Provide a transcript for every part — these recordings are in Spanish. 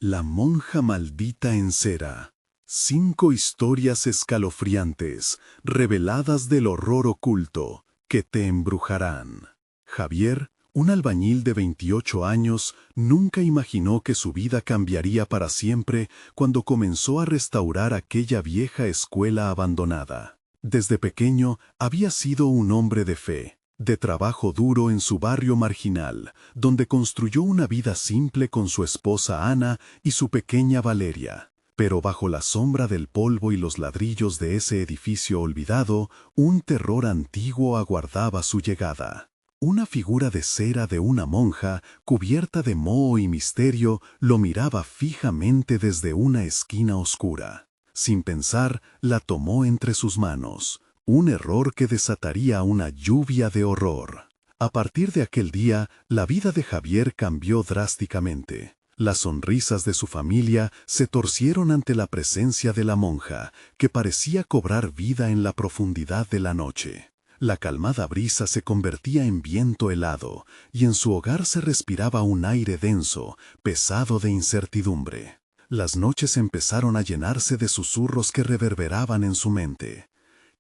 La monja maldita en cera. 5 historias escalofriantes, reveladas del horror oculto, que te embrujarán. Javier, un albañil de 28 años, nunca imaginó que su vida cambiaría para siempre cuando comenzó a restaurar aquella vieja escuela abandonada. Desde pequeño había sido un hombre de fe, de trabajo duro en su barrio marginal, donde construyó una vida simple con su esposa Ana y su pequeña Valeria. Pero bajo la sombra del polvo y los ladrillos de ese edificio olvidado, un terror antiguo aguardaba su llegada. Una figura de cera de una monja, cubierta de moho y misterio, lo miraba fijamente desde una esquina oscura. Sin pensar, la tomó entre sus manos. Un error que desataría una lluvia de horror. A partir de aquel día, la vida de Javier cambió drásticamente. Las sonrisas de su familia se torcieron ante la presencia de la monja, que parecía cobrar vida en la profundidad de la noche. La calmada brisa se convertía en viento helado, y en su hogar se respiraba un aire denso, pesado de incertidumbre. Las noches empezaron a llenarse de susurros que reverberaban en su mente.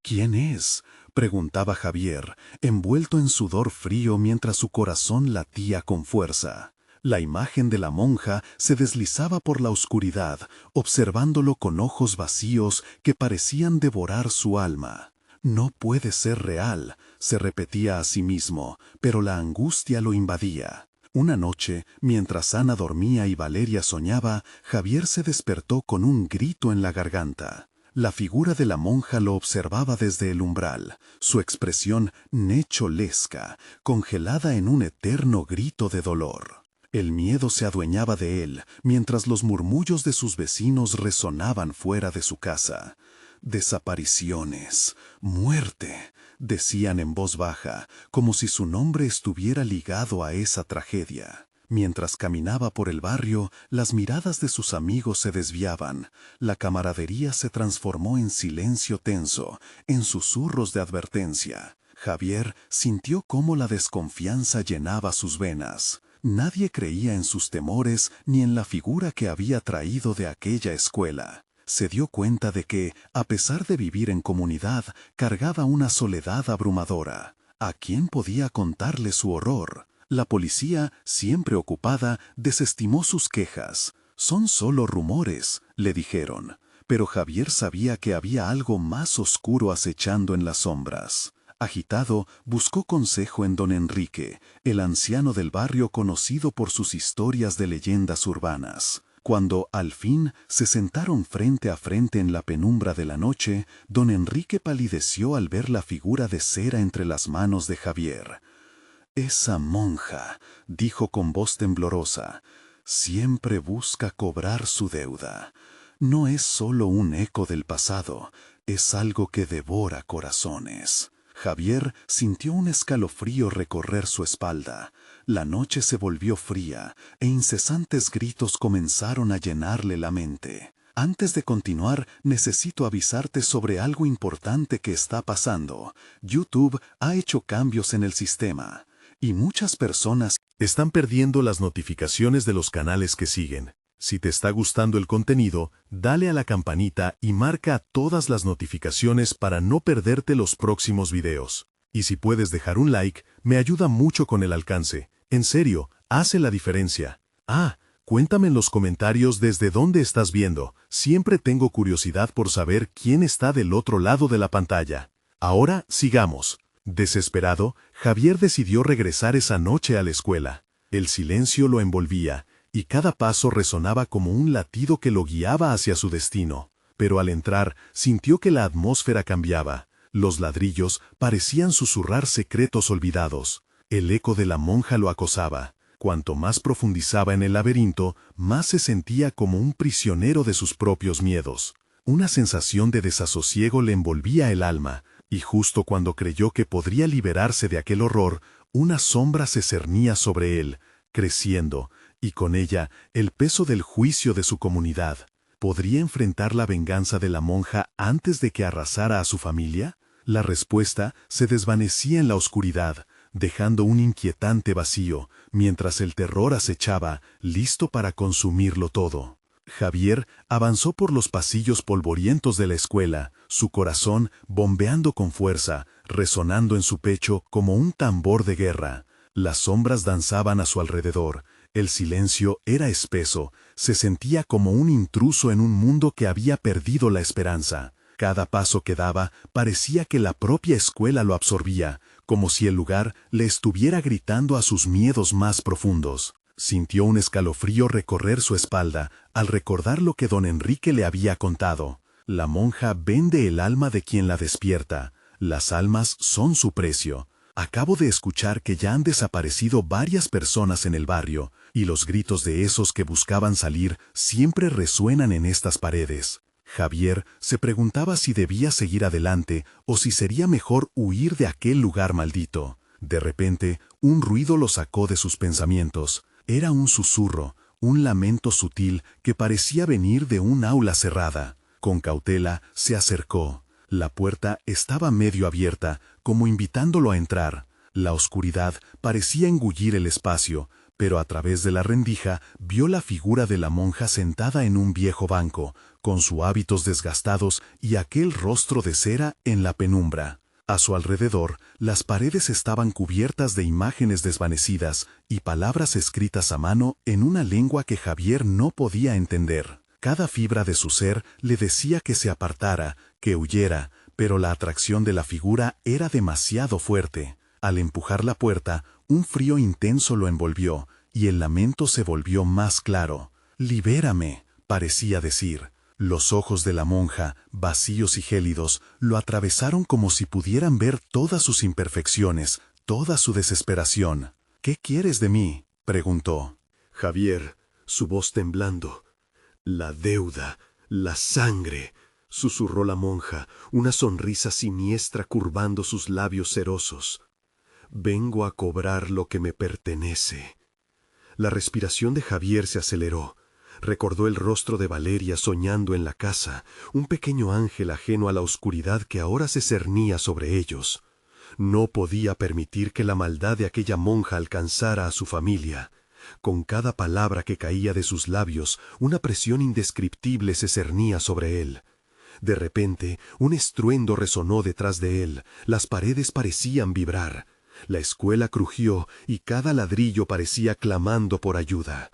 ¿Quién es?, preguntaba Javier, envuelto en sudor frío mientras su corazón latía con fuerza. La imagen de la monja se deslizaba por la oscuridad, observándolo con ojos vacíos que parecían devorar su alma. No puede ser real, se repetía a sí mismo, pero la angustia lo invadía. Una noche, mientras Ana dormía y Valeria soñaba, Javier se despertó con un grito en la garganta. La figura de la monja lo observaba desde el umbral, su expresión necholesca, congelada en un eterno grito de dolor. El miedo se adueñaba de él, mientras los murmullos de sus vecinos resonaban fuera de su casa. Desapariciones, muerte, decían en voz baja, como si su nombre estuviera ligado a esa tragedia. Mientras caminaba por el barrio, las miradas de sus amigos se desviaban. La camaradería se transformó en silencio tenso, en susurros de advertencia. Javier sintió cómo la desconfianza llenaba sus venas. Nadie creía en sus temores ni en la figura que había traído de aquella escuela. Se dio cuenta de que, a pesar de vivir en comunidad, cargaba una soledad abrumadora. ¿A quién podía contarle su horror? La policía, siempre ocupada, desestimó sus quejas. «Son solo rumores», le dijeron. Pero Javier sabía que había algo más oscuro acechando en las sombras. Agitado, buscó consejo en don Enrique, el anciano del barrio conocido por sus historias de leyendas urbanas. Cuando, al fin, se sentaron frente a frente en la penumbra de la noche, don Enrique palideció al ver la figura de cera entre las manos de Javier. «Esa monja», dijo con voz temblorosa, «siempre busca cobrar su deuda. No es solo un eco del pasado, es algo que devora corazones». Javier sintió un escalofrío recorrer su espalda. La noche se volvió fría e incesantes gritos comenzaron a llenarle la mente. «Antes de continuar, necesito avisarte sobre algo importante que está pasando. YouTube ha hecho cambios en el sistema. Y muchas personas están perdiendo las notificaciones de los canales que siguen. Si te está gustando el contenido, dale a la campanita y marca todas las notificaciones para no perderte los próximos videos. Y si puedes dejar un like, me ayuda mucho con el alcance. En serio, hace la diferencia. Cuéntame en los comentarios desde dónde estás viendo. Siempre tengo curiosidad por saber quién está del otro lado de la pantalla. Ahora, sigamos. Desesperado, Javier decidió regresar esa noche a la escuela. El silencio lo envolvía, y cada paso resonaba como un latido que lo guiaba hacia su destino. Pero al entrar, sintió que la atmósfera cambiaba. Los ladrillos parecían susurrar secretos olvidados. El eco de la monja lo acosaba. Cuanto más profundizaba en el laberinto, más se sentía como un prisionero de sus propios miedos. Una sensación de desasosiego le envolvía el alma, y justo cuando creyó que podría liberarse de aquel horror, una sombra se cernía sobre él, creciendo, y con ella el peso del juicio de su comunidad. ¿Podría enfrentar la venganza de la monja antes de que arrasara a su familia? La respuesta se desvanecía en la oscuridad. dejando un inquietante vacío, mientras el terror acechaba, listo para consumirlo todo. Javier avanzó por los pasillos polvorientos de la escuela, su corazón bombeando con fuerza, resonando en su pecho como un tambor de guerra. Las sombras danzaban a su alrededor, el silencio era espeso, se sentía como un intruso en un mundo que había perdido la esperanza. Cada paso que daba parecía que la propia escuela lo absorbía, como si el lugar le estuviera gritando a sus miedos más profundos. Sintió un escalofrío recorrer su espalda al recordar lo que don Enrique le había contado. La monja vende el alma de quien la despierta. Las almas son su precio. Acabo de escuchar que ya han desaparecido varias personas en el barrio, y los gritos de esos que buscaban salir siempre resuenan en estas paredes. Javier se preguntaba si debía seguir adelante o si sería mejor huir de aquel lugar maldito. De repente, un ruido lo sacó de sus pensamientos. Era un susurro, un lamento sutil que parecía venir de un aula cerrada. Con cautela se acercó. La puerta estaba medio abierta, como invitándolo a entrar. La oscuridad parecía engullir el espacio, pero a través de la rendija vio la figura de la monja sentada en un viejo banco, con sus hábitos desgastados y aquel rostro de cera en la penumbra. A su alrededor, las paredes estaban cubiertas de imágenes desvanecidas y palabras escritas a mano en una lengua que Javier no podía entender. Cada fibra de su ser le decía que se apartara, que huyera, pero la atracción de la figura era demasiado fuerte. Al empujar la puerta, un frío intenso lo envolvió, y el lamento se volvió más claro. «Libérame», parecía decir. Los ojos de la monja, vacíos y gélidos, lo atravesaron como si pudieran ver todas sus imperfecciones, toda su desesperación. «¿Qué quieres de mí?», preguntó. Javier, su voz temblando. «La deuda, la sangre», susurró la monja, una sonrisa siniestra curvando sus labios cerosos. «Vengo a cobrar lo que me pertenece». La respiración de Javier se aceleró. Recordó el rostro de Valeria soñando en la casa, un pequeño ángel ajeno a la oscuridad que ahora se cernía sobre ellos. No podía permitir que la maldad de aquella monja alcanzara a su familia. Con cada palabra que caía de sus labios, una presión indescriptible se cernía sobre él. De repente, un estruendo resonó detrás de él, las paredes parecían vibrar. La escuela crujió y cada ladrillo parecía clamando por ayuda.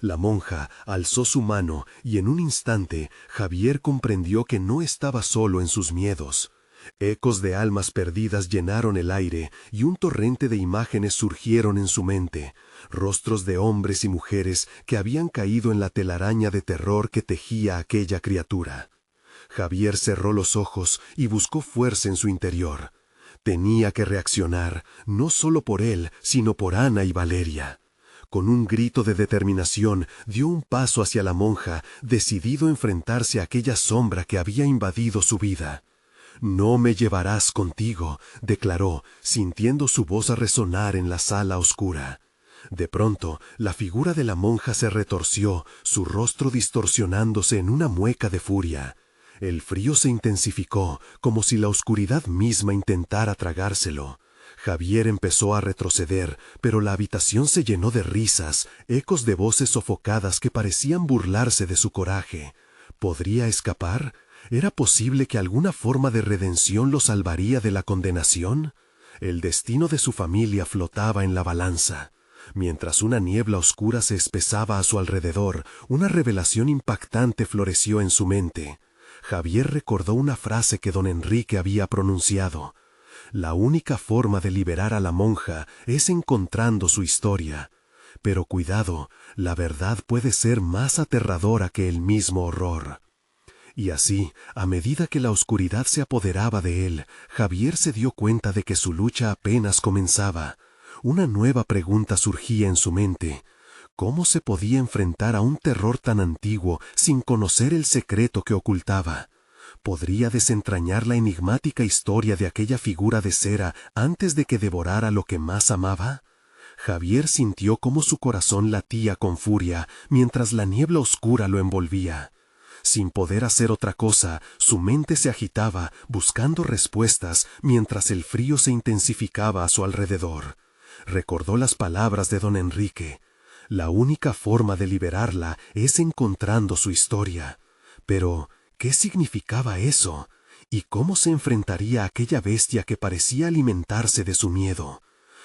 La monja alzó su mano y en un instante Javier comprendió que no estaba solo en sus miedos. Ecos de almas perdidas llenaron el aire y un torrente de imágenes surgieron en su mente, rostros de hombres y mujeres que habían caído en la telaraña de terror que tejía aquella criatura. Javier cerró los ojos y buscó fuerza en su interior. Tenía que reaccionar, no solo por él, sino por Ana y Valeria. Con un grito de determinación, dio un paso hacia la monja, decidido a enfrentarse a aquella sombra que había invadido su vida. «No me llevarás contigo», declaró, sintiendo su voz resonar en la sala oscura. De pronto, la figura de la monja se retorció, su rostro distorsionándose en una mueca de furia. El frío se intensificó, como si la oscuridad misma intentara tragárselo. Javier empezó a retroceder, pero la habitación se llenó de risas, ecos de voces sofocadas que parecían burlarse de su coraje. ¿Podría escapar? ¿Era posible que alguna forma de redención lo salvaría de la condenación? El destino de su familia flotaba en la balanza. Mientras una niebla oscura se espesaba a su alrededor, una revelación impactante floreció en su mente. Javier recordó una frase que don Enrique había pronunciado. La única forma de liberar a la monja es encontrando su historia. Pero cuidado, la verdad puede ser más aterradora que el mismo horror. Y así, a medida que la oscuridad se apoderaba de él, Javier se dio cuenta de que su lucha apenas comenzaba. Una nueva pregunta surgía en su mente. ¿Cómo se podía enfrentar a un terror tan antiguo sin conocer el secreto que ocultaba? ¿Podría desentrañar la enigmática historia de aquella figura de cera antes de que devorara lo que más amaba? Javier sintió cómo su corazón latía con furia mientras la niebla oscura lo envolvía. Sin poder hacer otra cosa, su mente se agitaba, buscando respuestas mientras el frío se intensificaba a su alrededor. Recordó las palabras de don Enrique. La única forma de liberarla es encontrando su historia. Pero, ¿qué significaba eso? ¿Y cómo se enfrentaría a aquella bestia que parecía alimentarse de su miedo?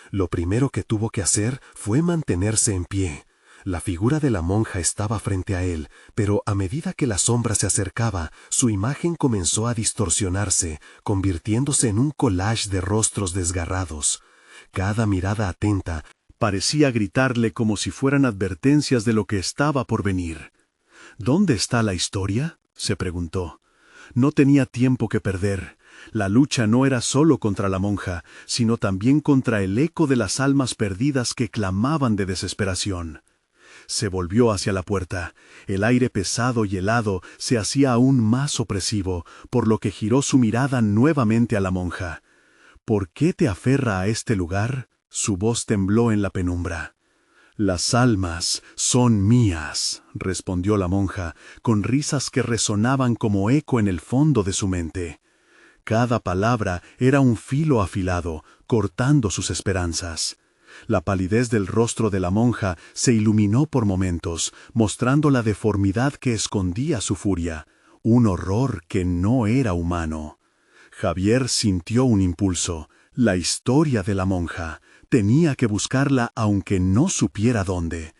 Lo primero que tuvo que hacer fue mantenerse en pie. La figura de la monja estaba frente a él, pero a medida que la sombra se acercaba, su imagen comenzó a distorsionarse, convirtiéndose en un collage de rostros desgarrados. Cada mirada atenta parecía gritarle como si fueran advertencias de lo que estaba por venir. ¿Dónde está la historia?, se preguntó. No tenía tiempo que perder. La lucha no era solo contra la monja, sino también contra el eco de las almas perdidas que clamaban de desesperación. Se volvió hacia la puerta. El aire pesado y helado se hacía aún más opresivo, por lo que giró su mirada nuevamente a la monja. ¿Por qué te aferra a este lugar? Su voz tembló en la penumbra. Las almas son mías, respondió la monja, con risas que resonaban como eco en el fondo de su mente. Cada palabra era un filo afilado, cortando sus esperanzas. La palidez del rostro de la monja se iluminó por momentos, mostrando la deformidad que escondía su furia, un horror que no era humano. Javier sintió un impulso, la historia de la monja. Tenía que buscarla aunque no supiera dónde.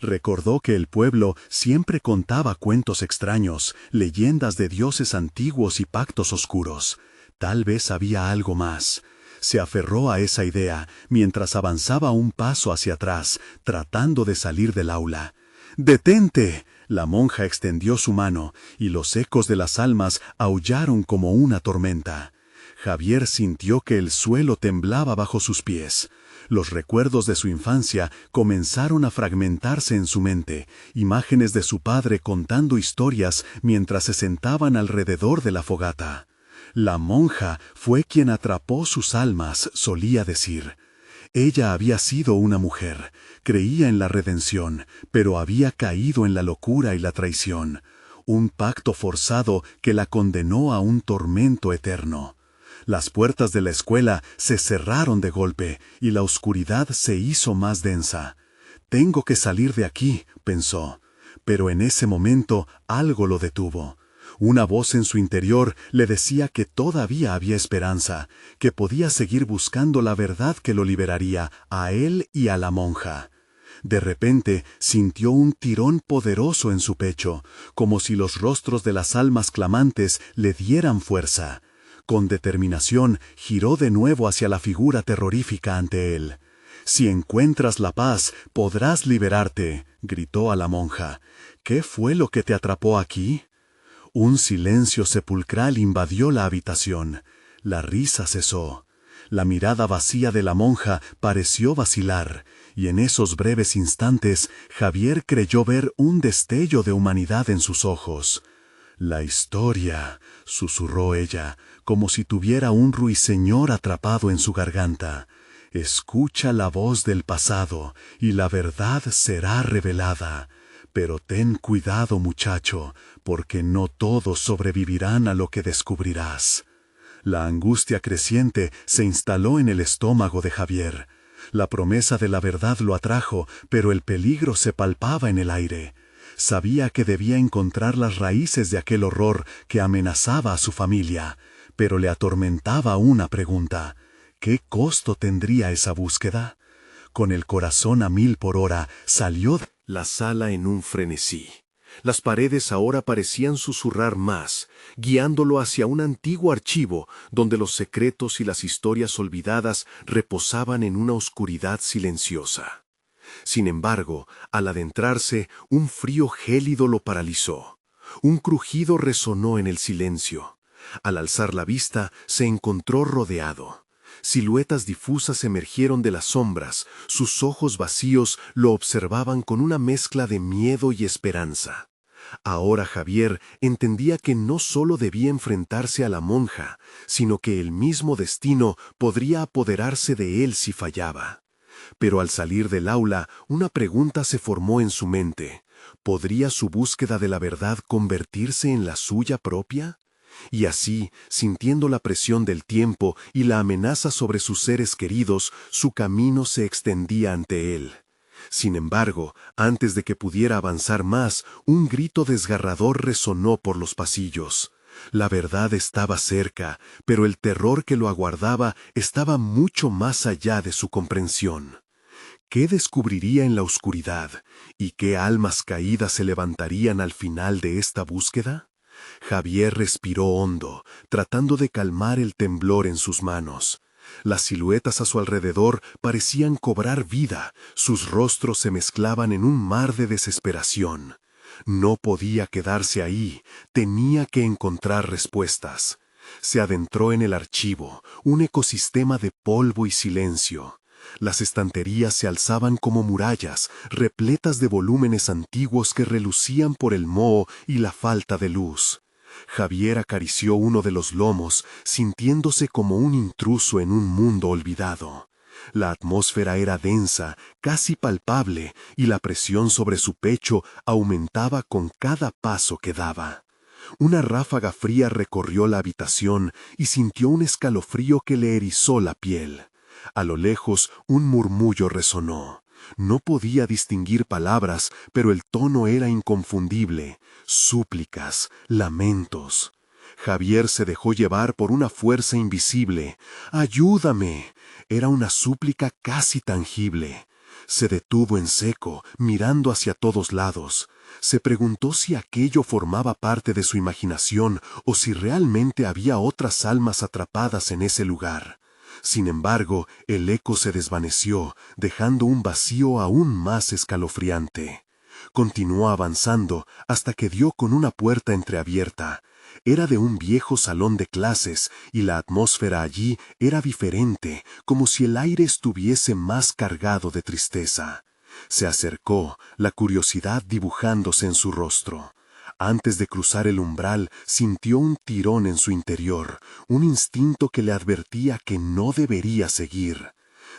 Recordó que el pueblo siempre contaba cuentos extraños, leyendas de dioses antiguos y pactos oscuros. Tal vez había algo más. Se aferró a esa idea mientras avanzaba un paso hacia atrás, tratando de salir del aula. ¡Detente! La monja extendió su mano, y los ecos de las almas aullaron como una tormenta. Javier sintió que el suelo temblaba bajo sus pies. Los recuerdos de su infancia comenzaron a fragmentarse en su mente, imágenes de su padre contando historias mientras se sentaban alrededor de la fogata. La monja fue quien atrapó sus almas, solía decir. Ella había sido una mujer, creía en la redención, pero había caído en la locura y la traición, un pacto forzado que la condenó a un tormento eterno. Las puertas de la escuela se cerraron de golpe y la oscuridad se hizo más densa. «Tengo que salir de aquí», pensó. Pero en ese momento algo lo detuvo. Una voz en su interior le decía que todavía había esperanza, que podía seguir buscando la verdad que lo liberaría a él y a la monja. De repente sintió un tirón poderoso en su pecho, como si los rostros de las almas clamantes le dieran fuerza. Con determinación, giró de nuevo hacia la figura terrorífica ante él. «Si encuentras la paz, podrás liberarte», gritó a la monja. «¿Qué fue lo que te atrapó aquí?» Un silencio sepulcral invadió la habitación. La risa cesó. La mirada vacía de la monja pareció vacilar, y en esos breves instantes Javier creyó ver un destello de humanidad en sus ojos. «La historia», susurró ella, como si tuviera un ruiseñor atrapado en su garganta. «Escucha la voz del pasado, y la verdad será revelada. Pero ten cuidado, muchacho, porque no todos sobrevivirán a lo que descubrirás». La angustia creciente se instaló en el estómago de Javier. La promesa de la verdad lo atrajo, pero el peligro se palpaba en el aire. Sabía que debía encontrar las raíces de aquel horror que amenazaba a su familia, pero le atormentaba una pregunta. ¿Qué costo tendría esa búsqueda? Con el corazón a 1000 por hora, salió de la sala en un frenesí. Las paredes ahora parecían susurrar más, guiándolo hacia un antiguo archivo donde los secretos y las historias olvidadas reposaban en una oscuridad silenciosa. Sin embargo, al adentrarse, un frío gélido lo paralizó. Un crujido resonó en el silencio. Al alzar la vista, se encontró rodeado. Siluetas difusas emergieron de las sombras, sus ojos vacíos lo observaban con una mezcla de miedo y esperanza. Ahora Javier entendía que no solo debía enfrentarse a la monja, sino que el mismo destino podría apoderarse de él si fallaba. Pero al salir del aula, una pregunta se formó en su mente. ¿Podría su búsqueda de la verdad convertirse en la suya propia? Y así, sintiendo la presión del tiempo y la amenaza sobre sus seres queridos, su camino se extendía ante él. Sin embargo, antes de que pudiera avanzar más, un grito desgarrador resonó por los pasillos. La verdad estaba cerca, pero el terror que lo aguardaba estaba mucho más allá de su comprensión. ¿Qué descubriría en la oscuridad? ¿Y qué almas caídas se levantarían al final de esta búsqueda? Javier respiró hondo, tratando de calmar el temblor en sus manos. Las siluetas a su alrededor parecían cobrar vida, sus rostros se mezclaban en un mar de desesperación. No podía quedarse ahí, tenía que encontrar respuestas. Se adentró en el archivo, un ecosistema de polvo y silencio. Las estanterías se alzaban como murallas, repletas de volúmenes antiguos que relucían por el moho y la falta de luz. Javier acarició uno de los lomos, sintiéndose como un intruso en un mundo olvidado. La atmósfera era densa, casi palpable, y la presión sobre su pecho aumentaba con cada paso que daba. Una ráfaga fría recorrió la habitación y sintió un escalofrío que le erizó la piel. A lo lejos, un murmullo resonó. No podía distinguir palabras, pero el tono era inconfundible. Súplicas, lamentos. Javier se dejó llevar por una fuerza invisible. ¡Ayúdame! Era una súplica casi tangible. Se detuvo en seco, mirando hacia todos lados. Se preguntó si aquello formaba parte de su imaginación o si realmente había otras almas atrapadas en ese lugar. Sin embargo, el eco se desvaneció, dejando un vacío aún más escalofriante. Continuó avanzando hasta que dio con una puerta entreabierta. Era de un viejo salón de clases y la atmósfera allí era diferente, como si el aire estuviese más cargado de tristeza. Se acercó, la curiosidad dibujándose en su rostro. Antes de cruzar el umbral, sintió un tirón en su interior, un instinto que le advertía que no debería seguir.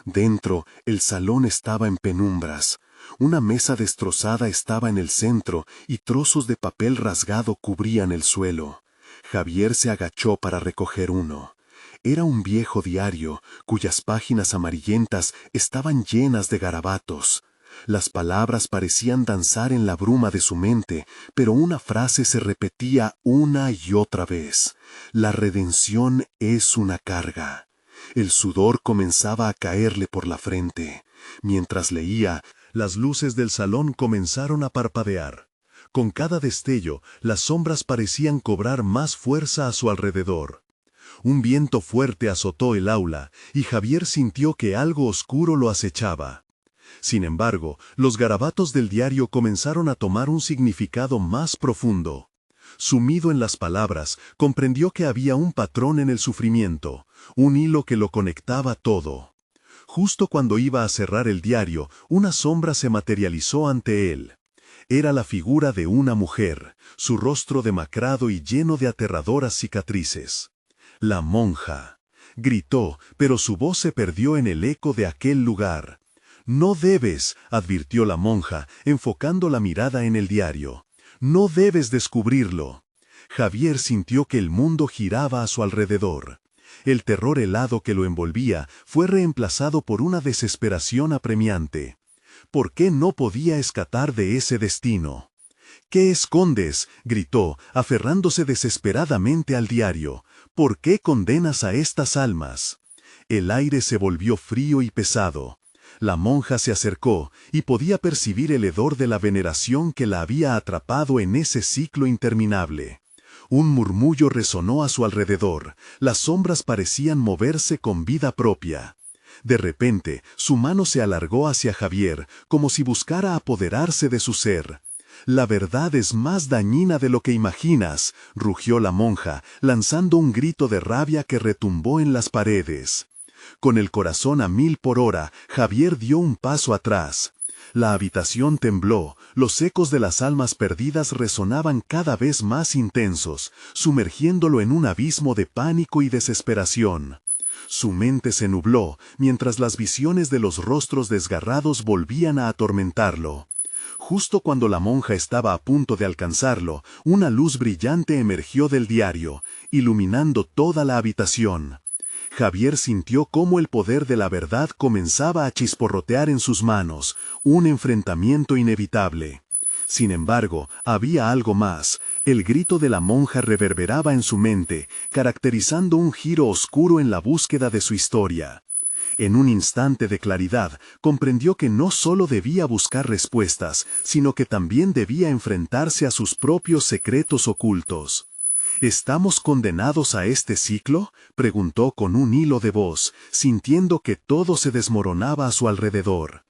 Dentro, el salón estaba en penumbras. Una mesa destrozada estaba en el centro y trozos de papel rasgado cubrían el suelo. Javier se agachó para recoger uno. Era un viejo diario, cuyas páginas amarillentas estaban llenas de garabatos. Las palabras parecían danzar en la bruma de su mente, pero una frase se repetía una y otra vez. La redención es una carga. El sudor comenzaba a caerle por la frente. Mientras leía, las luces del salón comenzaron a parpadear. Con cada destello, las sombras parecían cobrar más fuerza a su alrededor. Un viento fuerte azotó el aula, y Javier sintió que algo oscuro lo acechaba. Sin embargo, los garabatos del diario comenzaron a tomar un significado más profundo. Sumido en las palabras, comprendió que había un patrón en el sufrimiento, un hilo que lo conectaba todo. Justo cuando iba a cerrar el diario, una sombra se materializó ante él. Era la figura de una mujer, su rostro demacrado y lleno de aterradoras cicatrices. La monja. Gritó, pero su voz se perdió en el eco de aquel lugar. «No debes», advirtió la monja, enfocando la mirada en el diario. «No debes descubrirlo». Javier sintió que el mundo giraba a su alrededor. El terror helado que lo envolvía fue reemplazado por una desesperación apremiante. ¿Por qué no podía escapar de ese destino? «¿Qué escondes?», gritó, aferrándose desesperadamente al diario. «¿Por qué condenas a estas almas?». El aire se volvió frío y pesado. La monja se acercó y podía percibir el hedor de la veneración que la había atrapado en ese ciclo interminable. Un murmullo resonó a su alrededor, las sombras parecían moverse con vida propia. De repente, su mano se alargó hacia Javier, como si buscara apoderarse de su ser. «La verdad es más dañina de lo que imaginas», rugió la monja, lanzando un grito de rabia que retumbó en las paredes. Con el corazón a 1000 por hora, Javier dio un paso atrás. La habitación tembló, los ecos de las almas perdidas resonaban cada vez más intensos, sumergiéndolo en un abismo de pánico y desesperación. Su mente se nubló, mientras las visiones de los rostros desgarrados volvían a atormentarlo. Justo cuando la monja estaba a punto de alcanzarlo, una luz brillante emergió del diario, iluminando toda la habitación. Javier sintió cómo el poder de la verdad comenzaba a chisporrotear en sus manos, un enfrentamiento inevitable. Sin embargo, había algo más. El grito de la monja reverberaba en su mente, caracterizando un giro oscuro en la búsqueda de su historia. En un instante de claridad, comprendió que no solo debía buscar respuestas, sino que también debía enfrentarse a sus propios secretos ocultos. ¿Estamos condenados a este ciclo?, preguntó con un hilo de voz, sintiendo que todo se desmoronaba a su alrededor.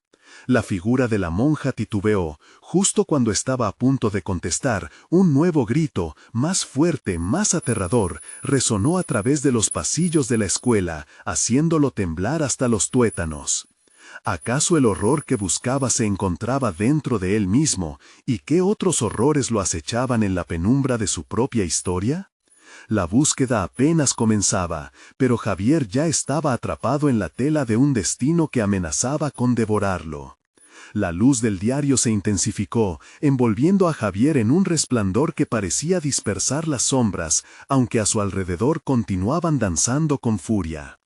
La figura de la monja titubeó. Justo cuando estaba a punto de contestar, un nuevo grito, más fuerte, más aterrador, resonó a través de los pasillos de la escuela, haciéndolo temblar hasta los tuétanos. ¿Acaso el horror que buscaba se encontraba dentro de él mismo, y qué otros horrores lo acechaban en la penumbra de su propia historia? La búsqueda apenas comenzaba, pero Javier ya estaba atrapado en la tela de un destino que amenazaba con devorarlo. La luz del diario se intensificó, envolviendo a Javier en un resplandor que parecía dispersar las sombras, aunque a su alrededor continuaban danzando con furia.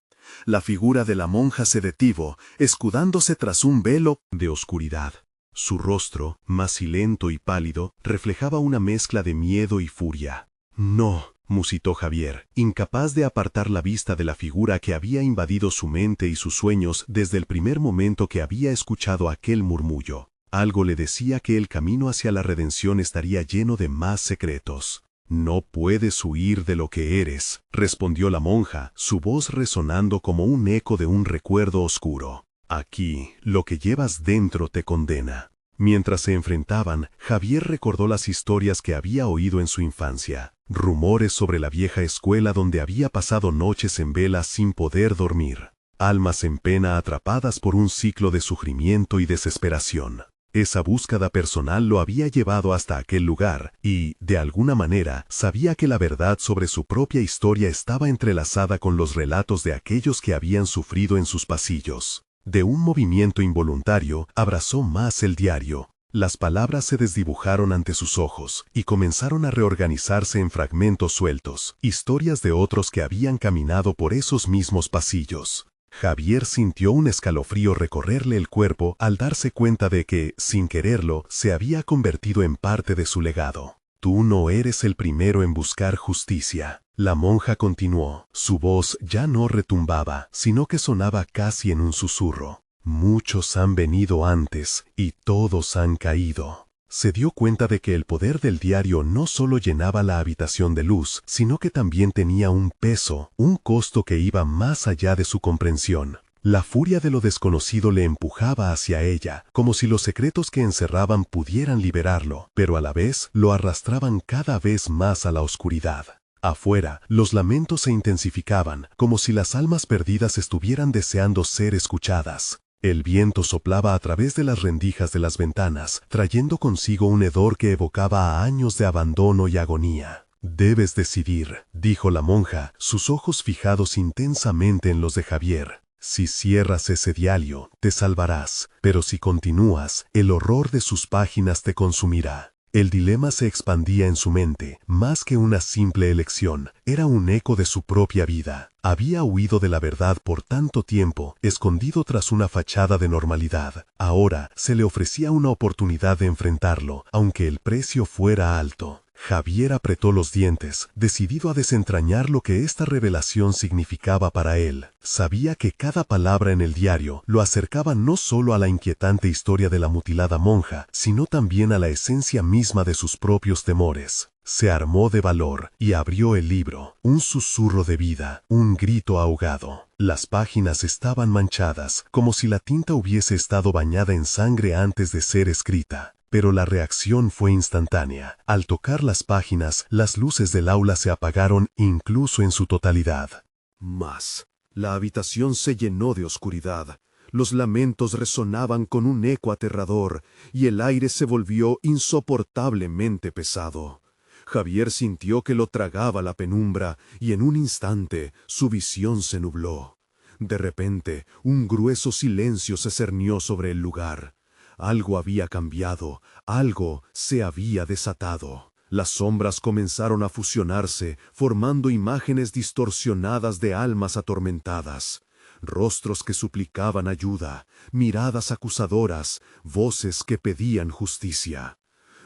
La figura de la monja se detuvo, escudándose tras un velo de oscuridad. Su rostro, macilento y pálido, reflejaba una mezcla de miedo y furia. «No», musitó Javier, incapaz de apartar la vista de la figura que había invadido su mente y sus sueños desde el primer momento que había escuchado aquel murmullo. Algo le decía que el camino hacia la redención estaría lleno de más secretos. «No puedes huir de lo que eres», respondió la monja, su voz resonando como un eco de un recuerdo oscuro. «Aquí, lo que llevas dentro te condena». Mientras se enfrentaban, Javier recordó las historias que había oído en su infancia, rumores sobre la vieja escuela donde había pasado noches en vela sin poder dormir, almas en pena atrapadas por un ciclo de sufrimiento y desesperación. Esa búsqueda personal lo había llevado hasta aquel lugar y, de alguna manera, sabía que la verdad sobre su propia historia estaba entrelazada con los relatos de aquellos que habían sufrido en sus pasillos. De un movimiento involuntario, abrazó más el diario. Las palabras se desdibujaron ante sus ojos y comenzaron a reorganizarse en fragmentos sueltos, historias de otros que habían caminado por esos mismos pasillos. Javier sintió un escalofrío recorrerle el cuerpo al darse cuenta de que, sin quererlo, se había convertido en parte de su legado. «Tú no eres el primero en buscar justicia», la monja continuó. Su voz ya no retumbaba, sino que sonaba casi en un susurro. «Muchos han venido antes, y todos han caído». Se dio cuenta de que el poder del diario no solo llenaba la habitación de luz, sino que también tenía un peso, un costo que iba más allá de su comprensión. La furia de lo desconocido le empujaba hacia ella, como si los secretos que encerraban pudieran liberarlo, pero a la vez lo arrastraban cada vez más a la oscuridad. Afuera, los lamentos se intensificaban, como si las almas perdidas estuvieran deseando ser escuchadas. El viento soplaba a través de las rendijas de las ventanas, trayendo consigo un hedor que evocaba a años de abandono y agonía. «Debes decidir», dijo la monja, sus ojos fijados intensamente en los de Javier. «Si cierras ese diario, te salvarás, pero si continúas, el horror de sus páginas te consumirá». El dilema se expandía en su mente, más que una simple elección, era un eco de su propia vida. Había huido de la verdad por tanto tiempo, escondido tras una fachada de normalidad. Ahora se le ofrecía una oportunidad de enfrentarlo, aunque el precio fuera alto. Javier apretó los dientes, decidido a desentrañar lo que esta revelación significaba para él. Sabía que cada palabra en el diario lo acercaba no solo a la inquietante historia de la mutilada monja, sino también a la esencia misma de sus propios temores. Se armó de valor y abrió el libro, un susurro de vida, un grito ahogado. Las páginas estaban manchadas, como si la tinta hubiese estado bañada en sangre antes de ser escrita. Pero la reacción fue instantánea. Al tocar las páginas, las luces del aula se apagaron incluso en su totalidad. Más. La habitación se llenó de oscuridad. Los lamentos resonaban con un eco aterrador, y el aire se volvió insoportablemente pesado. Javier sintió que lo tragaba la penumbra, y en un instante su visión se nubló. De repente, un grueso silencio se cernió sobre el lugar. Algo había cambiado, algo se había desatado. Las sombras comenzaron a fusionarse, formando imágenes distorsionadas de almas atormentadas. Rostros que suplicaban ayuda, miradas acusadoras, voces que pedían justicia.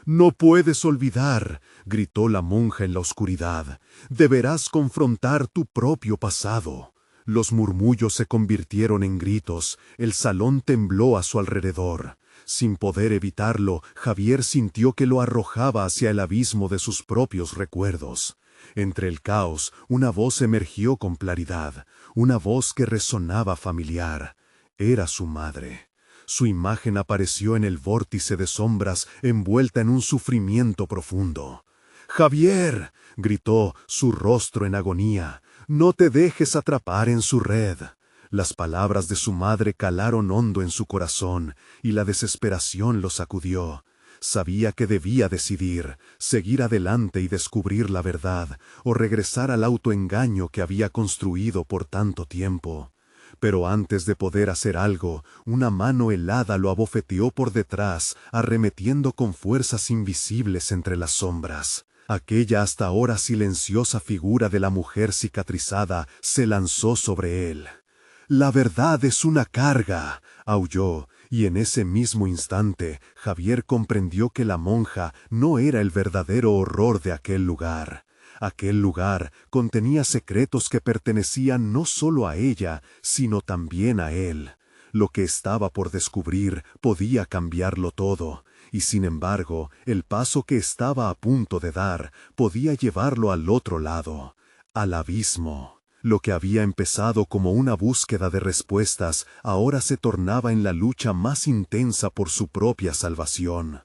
«No puedes olvidar», gritó la monja en la oscuridad. «Deberás confrontar tu propio pasado». Los murmullos se convirtieron en gritos, el salón tembló a su alrededor. Sin poder evitarlo, Javier sintió que lo arrojaba hacia el abismo de sus propios recuerdos. Entre el caos, una voz emergió con claridad, una voz que resonaba familiar. Era su madre. Su imagen apareció en el vórtice de sombras, envuelta en un sufrimiento profundo. «¡Javier!», gritó, su rostro en agonía. «No te dejes atrapar en su red». Las palabras de su madre calaron hondo en su corazón, y la desesperación lo sacudió. Sabía que debía decidir, seguir adelante y descubrir la verdad, o regresar al autoengaño que había construido por tanto tiempo. Pero antes de poder hacer algo, una mano helada lo abofeteó por detrás, arremetiendo con fuerzas invisibles entre las sombras. Aquella hasta ahora silenciosa figura de la mujer cicatrizada se lanzó sobre él. «La verdad es una carga», aulló, y en ese mismo instante Javier comprendió que la monja no era el verdadero horror de aquel lugar. Aquel lugar contenía secretos que pertenecían no solo a ella, sino también a él. Lo que estaba por descubrir podía cambiarlo todo, y sin embargo, el paso que estaba a punto de dar podía llevarlo al otro lado, al abismo. Lo que había empezado como una búsqueda de respuestas ahora se tornaba en la lucha más intensa por su propia salvación.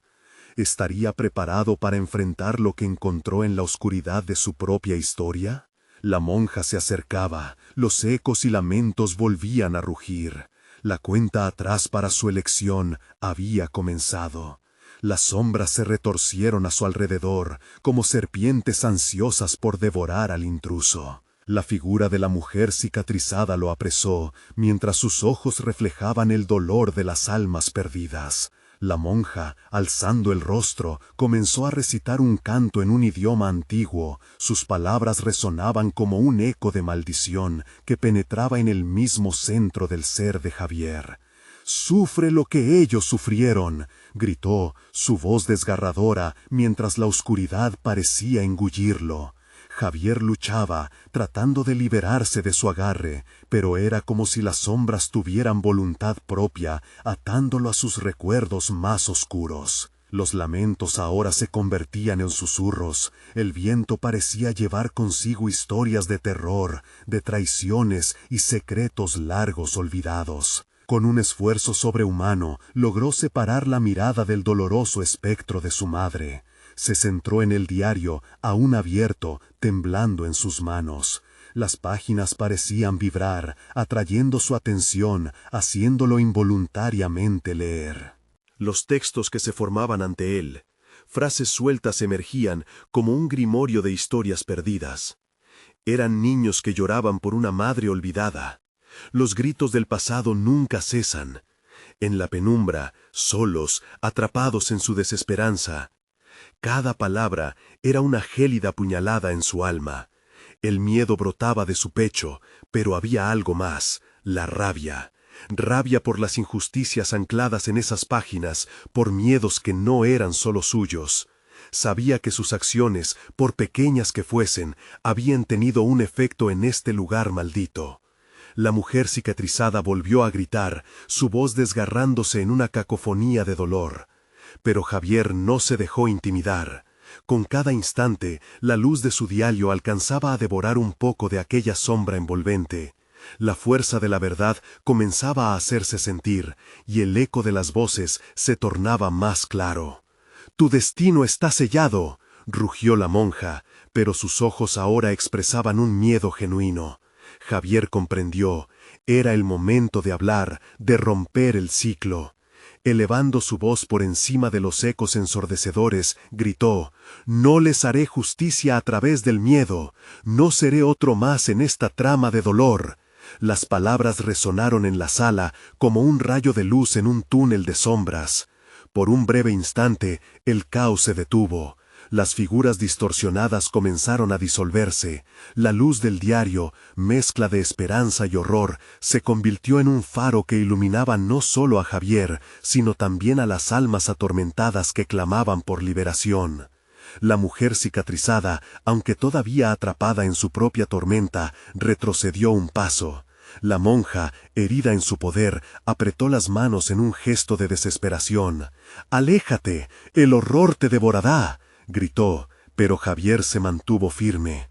¿Estaría preparado para enfrentar lo que encontró en la oscuridad de su propia historia? La monja se acercaba, los ecos y lamentos volvían a rugir. La cuenta atrás para su elección había comenzado. Las sombras se retorcieron a su alrededor, como serpientes ansiosas por devorar al intruso. La figura de la mujer cicatrizada lo apresó, mientras sus ojos reflejaban el dolor de las almas perdidas. La monja, alzando el rostro, comenzó a recitar un canto en un idioma antiguo. Sus palabras resonaban como un eco de maldición que penetraba en el mismo centro del ser de Javier. «Sufre lo que ellos sufrieron», gritó, su voz desgarradora, mientras la oscuridad parecía engullirlo. Javier luchaba, tratando de liberarse de su agarre, pero era como si las sombras tuvieran voluntad propia, atándolo a sus recuerdos más oscuros. Los lamentos ahora se convertían en susurros, el viento parecía llevar consigo historias de terror, de traiciones y secretos largos olvidados. Con un esfuerzo sobrehumano, logró separar la mirada del doloroso espectro de su madre. Se centró en el diario, aún abierto, temblando en sus manos. Las páginas parecían vibrar, atrayendo su atención, haciéndolo involuntariamente leer. Los textos que se formaban ante él, frases sueltas emergían como un grimorio de historias perdidas. Eran niños que lloraban por una madre olvidada. Los gritos del pasado nunca cesan. En la penumbra, solos, atrapados en su desesperanza, cada palabra era una gélida puñalada en su alma. El miedo brotaba de su pecho, pero había algo más, la rabia. Rabia por las injusticias ancladas en esas páginas, por miedos que no eran solo suyos. Sabía que sus acciones, por pequeñas que fuesen, habían tenido un efecto en este lugar maldito. La mujer cicatrizada volvió a gritar, su voz desgarrándose en una cacofonía de dolor. Pero Javier no se dejó intimidar. Con cada instante, la luz de su diario alcanzaba a devorar un poco de aquella sombra envolvente. La fuerza de la verdad comenzaba a hacerse sentir, y el eco de las voces se tornaba más claro. «Tu destino está sellado», rugió la monja, pero sus ojos ahora expresaban un miedo genuino. Javier comprendió, era el momento de hablar, de romper el ciclo. Elevando su voz por encima de los ecos ensordecedores, gritó: «No les haré justicia a través del miedo, no seré otro más en esta trama de dolor». Las palabras resonaron en la sala como un rayo de luz en un túnel de sombras. Por un breve instante, el caos se detuvo. Las figuras distorsionadas comenzaron a disolverse. La luz del diario, mezcla de esperanza y horror, se convirtió en un faro que iluminaba no solo a Javier, sino también a las almas atormentadas que clamaban por liberación. La mujer cicatrizada, aunque todavía atrapada en su propia tormenta, retrocedió un paso. La monja, herida en su poder, apretó las manos en un gesto de desesperación. «¡Aléjate! ¡El horror te devorará!», gritó, pero Javier se mantuvo firme.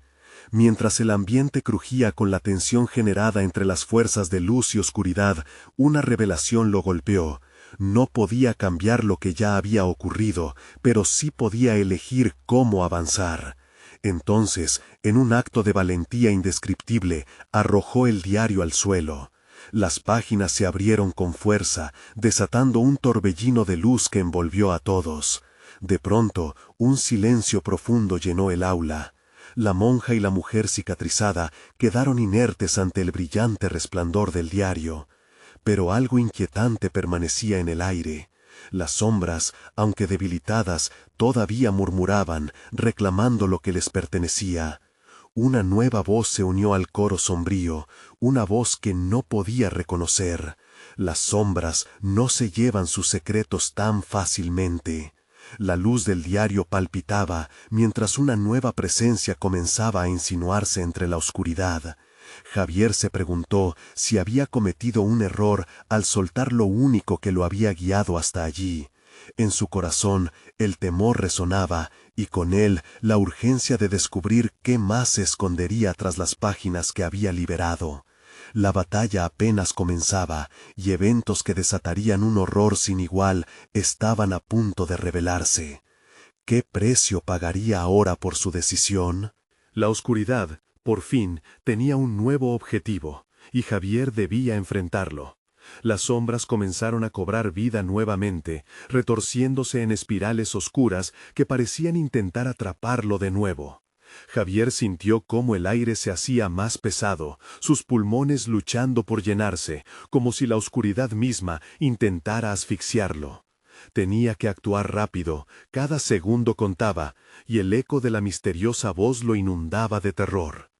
Mientras el ambiente crujía con la tensión generada entre las fuerzas de luz y oscuridad, una revelación lo golpeó. No podía cambiar lo que ya había ocurrido, pero sí podía elegir cómo avanzar. Entonces, en un acto de valentía indescriptible, arrojó el diario al suelo. Las páginas se abrieron con fuerza, desatando un torbellino de luz que envolvió a todos. De pronto, un silencio profundo llenó el aula. La monja y la mujer cicatrizada quedaron inertes ante el brillante resplandor del diario. Pero algo inquietante permanecía en el aire. Las sombras, aunque debilitadas, todavía murmuraban, reclamando lo que les pertenecía. Una nueva voz se unió al coro sombrío, una voz que no podía reconocer. Las sombras no se llevan sus secretos tan fácilmente. La luz del diario palpitaba, mientras una nueva presencia comenzaba a insinuarse entre la oscuridad. Javier se preguntó si había cometido un error al soltar lo único que lo había guiado hasta allí. En su corazón el temor resonaba, y con él la urgencia de descubrir qué más se escondería tras las páginas que había liberado. La batalla apenas comenzaba, y eventos que desatarían un horror sin igual estaban a punto de revelarse. ¿Qué precio pagaría ahora por su decisión? La oscuridad, por fin, tenía un nuevo objetivo, y Javier debía enfrentarlo. Las sombras comenzaron a cobrar vida nuevamente, retorciéndose en espirales oscuras que parecían intentar atraparlo de nuevo. Javier sintió cómo el aire se hacía más pesado, sus pulmones luchando por llenarse, como si la oscuridad misma intentara asfixiarlo. Tenía que actuar rápido, cada segundo contaba, y el eco de la misteriosa voz lo inundaba de terror.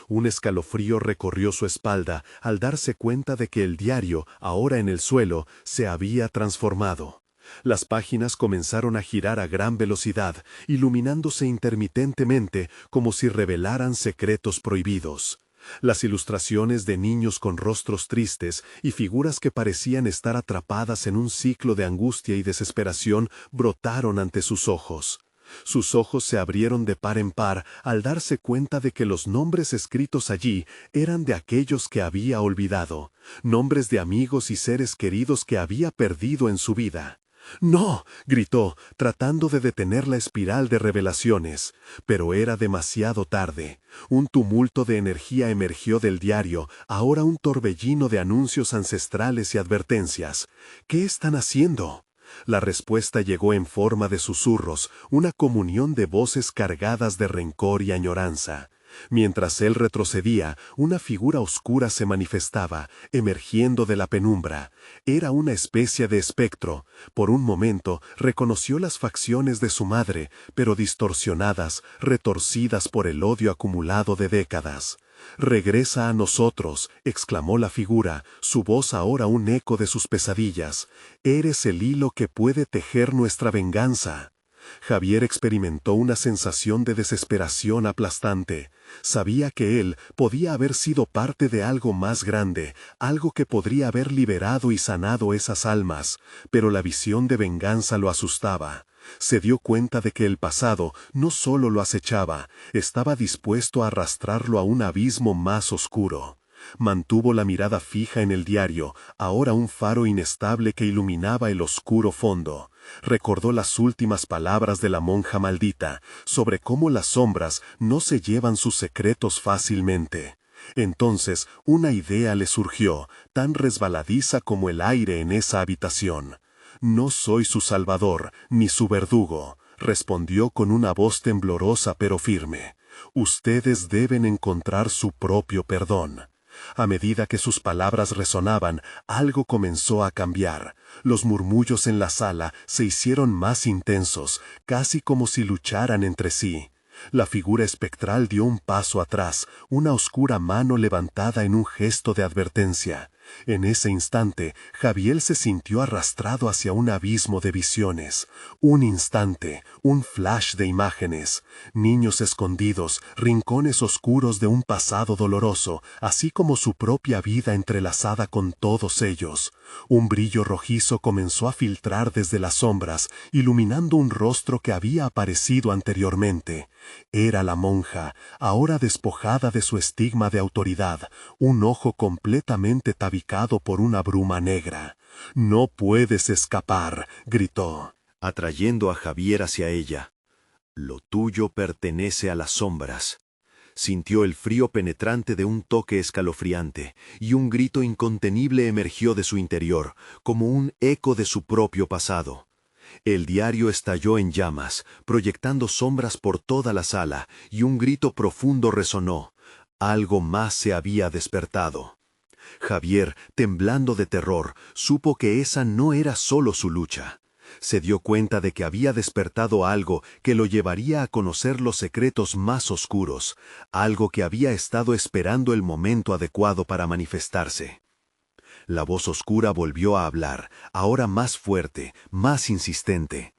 Un escalofrío recorrió su espalda al darse cuenta de que el diario, ahora en el suelo, se había transformado. Las páginas comenzaron a girar a gran velocidad, iluminándose intermitentemente como si revelaran secretos prohibidos. Las ilustraciones de niños con rostros tristes y figuras que parecían estar atrapadas en un ciclo de angustia y desesperación brotaron ante sus ojos. Sus ojos se abrieron de par en par al darse cuenta de que los nombres escritos allí eran de aquellos que había olvidado, nombres de amigos y seres queridos que había perdido en su vida. «¡No!», gritó, tratando de detener la espiral de revelaciones, pero era demasiado tarde. Un tumulto de energía emergió del diario, ahora un torbellino de anuncios ancestrales y advertencias. «¿Qué están haciendo?». La respuesta llegó en forma de susurros, una comunión de voces cargadas de rencor y añoranza. Mientras él retrocedía, una figura oscura se manifestaba, emergiendo de la penumbra. Era una especie de espectro. Por un momento reconoció las facciones de su madre, pero distorsionadas, retorcidas por el odio acumulado de décadas. «Regresa a nosotros», exclamó la figura, su voz ahora un eco de sus pesadillas. «Eres el hilo que puede tejer nuestra venganza». Javier experimentó una sensación de desesperación aplastante. Sabía que él podía haber sido parte de algo más grande, algo que podría haber liberado y sanado esas almas, pero la visión de venganza lo asustaba. Se dio cuenta de que el pasado no solo lo acechaba, estaba dispuesto a arrastrarlo a un abismo más oscuro. Mantuvo la mirada fija en el diario, ahora un faro inestable que iluminaba el oscuro fondo. Recordó las últimas palabras de la monja maldita, sobre cómo las sombras no se llevan sus secretos fácilmente. Entonces una idea le surgió, tan resbaladiza como el aire en esa habitación. «No soy su salvador, ni su verdugo», respondió con una voz temblorosa pero firme. «Ustedes deben encontrar su propio perdón». A medida que sus palabras resonaban, algo comenzó a cambiar. Los murmullos en la sala se hicieron más intensos, casi como si lucharan entre sí. La figura espectral dio un paso atrás, una oscura mano levantada en un gesto de advertencia. En ese instante, Javier se sintió arrastrado hacia un abismo de visiones. Un instante, un flash de imágenes. Niños escondidos, rincones oscuros de un pasado doloroso, así como su propia vida entrelazada con todos ellos. Un brillo rojizo comenzó a filtrar desde las sombras, iluminando un rostro que había aparecido anteriormente. Era la monja, ahora despojada de su estigma de autoridad, un ojo completamente tabicado por una bruma negra. «No puedes escapar», gritó, atrayendo a Javier hacia ella. «Lo tuyo pertenece a las sombras». Sintió el frío penetrante de un toque escalofriante, y un grito incontenible emergió de su interior, como un eco de su propio pasado. El diario estalló en llamas, proyectando sombras por toda la sala, y un grito profundo resonó. Algo más se había despertado. Javier, temblando de terror, supo que esa no era solo su lucha. Se dio cuenta de que había despertado algo que lo llevaría a conocer los secretos más oscuros, algo que había estado esperando el momento adecuado para manifestarse. La voz oscura volvió a hablar, ahora más fuerte, más insistente.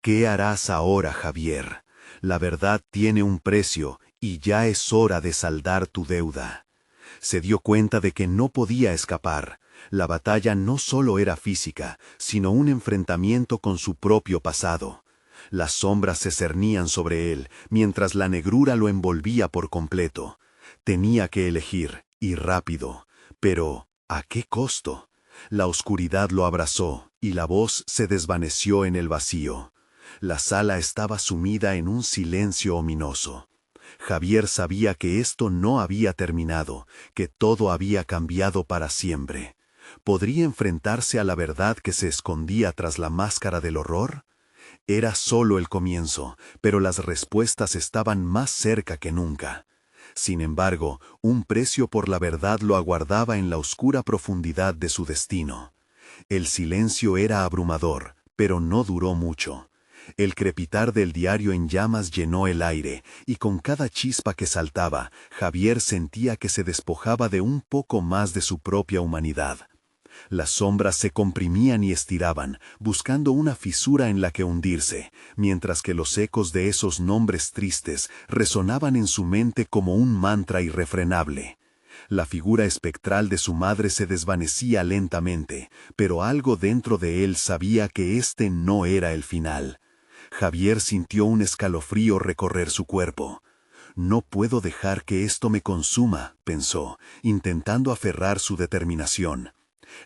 «¿Qué harás ahora, Javier? La verdad tiene un precio y ya es hora de saldar tu deuda». Se dio cuenta de que no podía escapar. La batalla no solo era física, sino un enfrentamiento con su propio pasado. Las sombras se cernían sobre él, mientras la negrura lo envolvía por completo. Tenía que elegir, y rápido. Pero, ¿a qué costo? La oscuridad lo abrazó, y la voz se desvaneció en el vacío. La sala estaba sumida en un silencio ominoso. Javier sabía que esto no había terminado, que todo había cambiado para siempre. ¿Podría enfrentarse a la verdad que se escondía tras la máscara del horror? Era solo el comienzo, pero las respuestas estaban más cerca que nunca. Sin embargo, un precio por la verdad lo aguardaba en la oscura profundidad de su destino. El silencio era abrumador, pero no duró mucho. El crepitar del diario en llamas llenó el aire, y con cada chispa que saltaba, Javier sentía que se despojaba de un poco más de su propia humanidad. Las sombras se comprimían y estiraban, buscando una fisura en la que hundirse, mientras que los ecos de esos nombres tristes resonaban en su mente como un mantra irrefrenable. La figura espectral de su madre se desvanecía lentamente, pero algo dentro de él sabía que este no era el final. Javier sintió un escalofrío recorrer su cuerpo. «No puedo dejar que esto me consuma», pensó, intentando aferrar su determinación.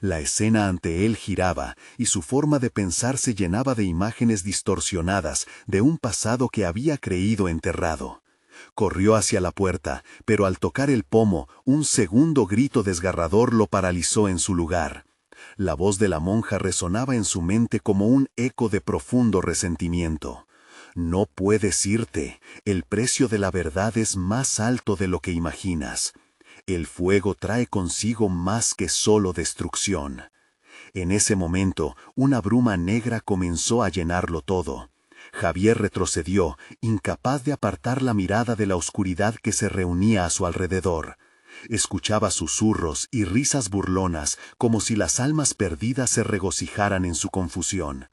La escena ante él giraba, y su forma de pensar se llenaba de imágenes distorsionadas de un pasado que había creído enterrado. Corrió hacia la puerta, pero al tocar el pomo, un segundo grito desgarrador lo paralizó en su lugar. La voz de la monja resonaba en su mente como un eco de profundo resentimiento. «No puedes irte. El precio de la verdad es más alto de lo que imaginas. El fuego trae consigo más que solo destrucción». En ese momento, una bruma negra comenzó a llenarlo todo. Javier retrocedió, incapaz de apartar la mirada de la oscuridad que se reunía a su alrededor. Escuchaba susurros y risas burlonas, como si las almas perdidas se regocijaran en su confusión.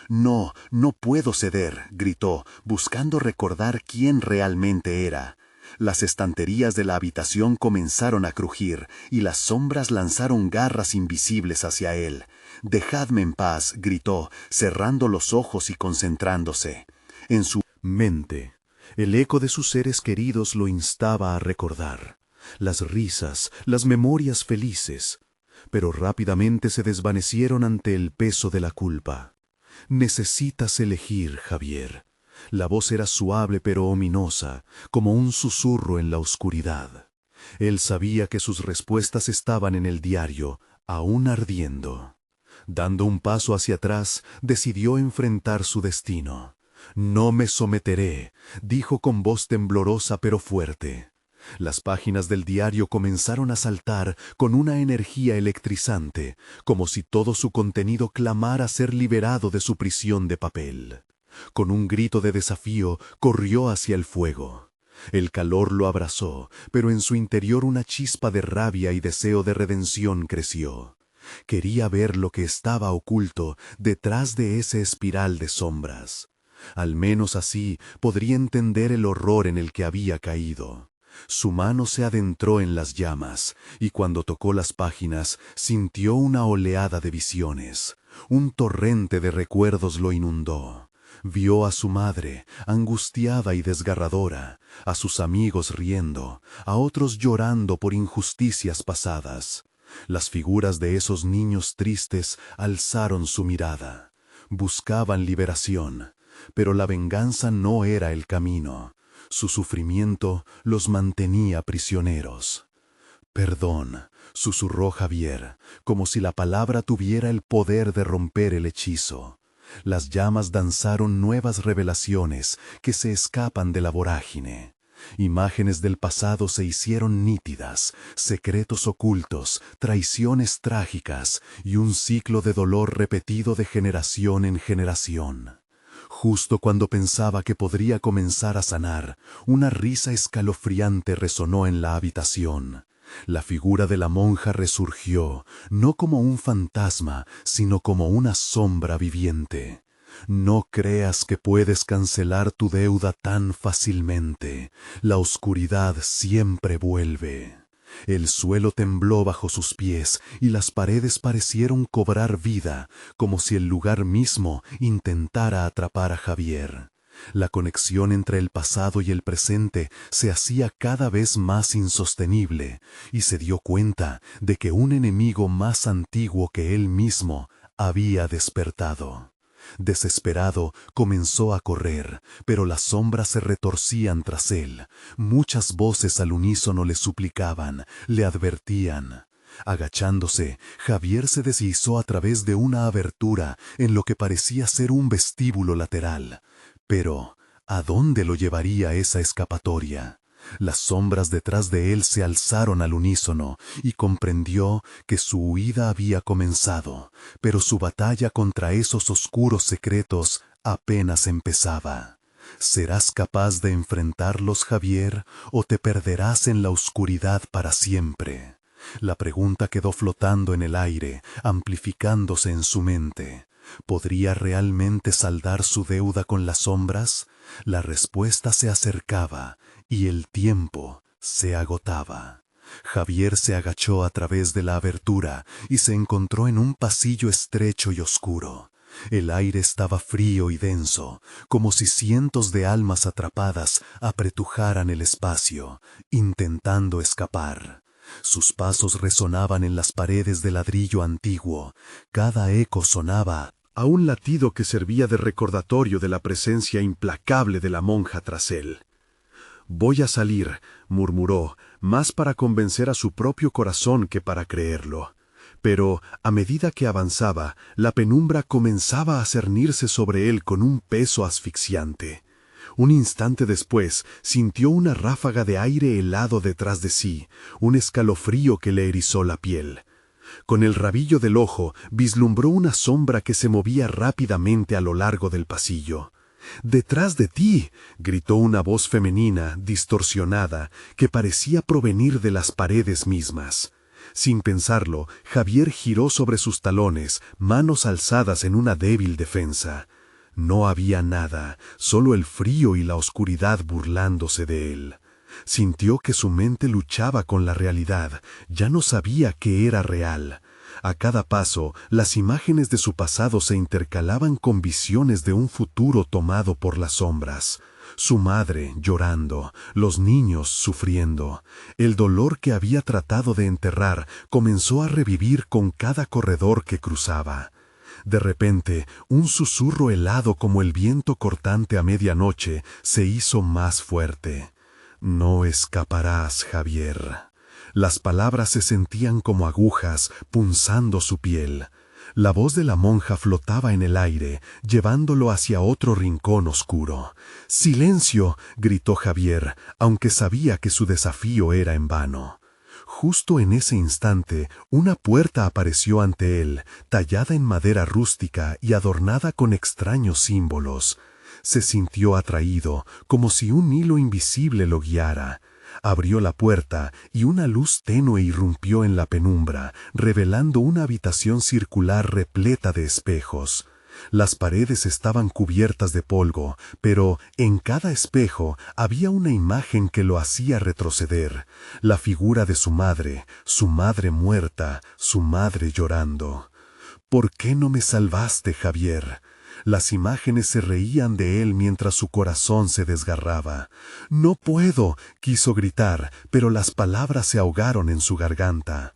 «No, no puedo ceder», gritó, buscando recordar quién realmente era. Las estanterías de la habitación comenzaron a crujir, y las sombras lanzaron garras invisibles hacia él. «Dejadme en paz», gritó, cerrando los ojos y concentrándose. En su mente, el eco de sus seres queridos lo instaba a recordar. Las risas, las memorias felices, pero rápidamente se desvanecieron ante el peso de la culpa. «Necesitas elegir, Javier». La voz era suave pero ominosa, como un susurro en la oscuridad. Él sabía que sus respuestas estaban en el diario, aún ardiendo. Dando un paso hacia atrás, decidió enfrentar su destino. «No me someteré», dijo con voz temblorosa pero fuerte. Las páginas del diario comenzaron a saltar con una energía electrizante, como si todo su contenido clamara ser liberado de su prisión de papel. Con un grito de desafío, corrió hacia el fuego. El calor lo abrazó, pero en su interior una chispa de rabia y deseo de redención creció. Quería ver lo que estaba oculto detrás de ese espiral de sombras. Al menos así podría entender el horror en el que había caído. Su mano se adentró en las llamas, y cuando tocó las páginas, sintió una oleada de visiones. Un torrente de recuerdos lo inundó. Vio a su madre, angustiada y desgarradora, a sus amigos riendo, a otros llorando por injusticias pasadas. Las figuras de esos niños tristes alzaron su mirada. Buscaban liberación, pero la venganza no era el camino. Su sufrimiento los mantenía prisioneros. «Perdón», susurró Javier, como si la palabra tuviera el poder de romper el hechizo. Las llamas danzaron nuevas revelaciones que se escapan de la vorágine. Imágenes del pasado se hicieron nítidas, secretos ocultos, traiciones trágicas y un ciclo de dolor repetido de generación en generación. Justo cuando pensaba que podría comenzar a sanar, una risa escalofriante resonó en la habitación. La figura de la monja resurgió, no como un fantasma, sino como una sombra viviente. «No creas que puedes cancelar tu deuda tan fácilmente. La oscuridad siempre vuelve». El suelo tembló bajo sus pies y las paredes parecieron cobrar vida, como si el lugar mismo intentara atrapar a Javier. La conexión entre el pasado y el presente se hacía cada vez más insostenible, y se dio cuenta de que un enemigo más antiguo que él mismo había despertado. Desesperado, comenzó a correr, pero las sombras se retorcían tras él. Muchas voces al unísono le suplicaban, le advertían. Agachándose, Javier se deslizó a través de una abertura en lo que parecía ser un vestíbulo lateral. Pero, ¿a dónde lo llevaría esa escapatoria? Las sombras detrás de él se alzaron al unísono y comprendió que su huida había comenzado, pero su batalla contra esos oscuros secretos apenas empezaba. ¿Serás capaz de enfrentarlos, Javier, o te perderás en la oscuridad para siempre? La pregunta quedó flotando en el aire, amplificándose en su mente. ¿Podría realmente saldar su deuda con las sombras? La respuesta se acercaba y el tiempo se agotaba. Javier se agachó a través de la abertura y se encontró en un pasillo estrecho y oscuro. El aire estaba frío y denso, como si cientos de almas atrapadas apretujaran el espacio, intentando escapar. Sus pasos resonaban en las paredes de ladrillo antiguo. Cada eco sonaba a un latido que servía de recordatorio de la presencia implacable de la monja tras él. «Voy a salir», murmuró, más para convencer a su propio corazón que para creerlo. Pero, a medida que avanzaba, la penumbra comenzaba a cernirse sobre él con un peso asfixiante. Un instante después, sintió una ráfaga de aire helado detrás de sí, un escalofrío que le erizó la piel. Con el rabillo del ojo, vislumbró una sombra que se movía rápidamente a lo largo del pasillo. «¡Detrás de ti!», gritó una voz femenina, distorsionada, que parecía provenir de las paredes mismas. Sin pensarlo, Javier giró sobre sus talones, manos alzadas en una débil defensa. No había nada, solo el frío y la oscuridad burlándose de él. Sintió que su mente luchaba con la realidad, ya no sabía qué era real. A cada paso, las imágenes de su pasado se intercalaban con visiones de un futuro tomado por las sombras. Su madre llorando, los niños sufriendo. El dolor que había tratado de enterrar comenzó a revivir con cada corredor que cruzaba. De repente, un susurro helado como el viento cortante a medianoche se hizo más fuerte. «No escaparás, Javier». Las palabras se sentían como agujas punzando su piel. La voz de la monja flotaba en el aire, llevándolo hacia otro rincón oscuro. ¡Silencio!, gritó Javier, aunque sabía que su desafío era en vano. Justo en ese instante, una puerta apareció ante él, tallada en madera rústica y adornada con extraños símbolos. Se sintió atraído, como si un hilo invisible lo guiara. Abrió la puerta y una luz tenue irrumpió en la penumbra, revelando una habitación circular repleta de espejos. Las paredes estaban cubiertas de polvo, pero en cada espejo había una imagen que lo hacía retroceder, la figura de su madre muerta, su madre llorando. ¿Por qué no me salvaste, Javier? Las imágenes se reían de él mientras su corazón se desgarraba. «No puedo», quiso gritar, pero las palabras se ahogaron en su garganta.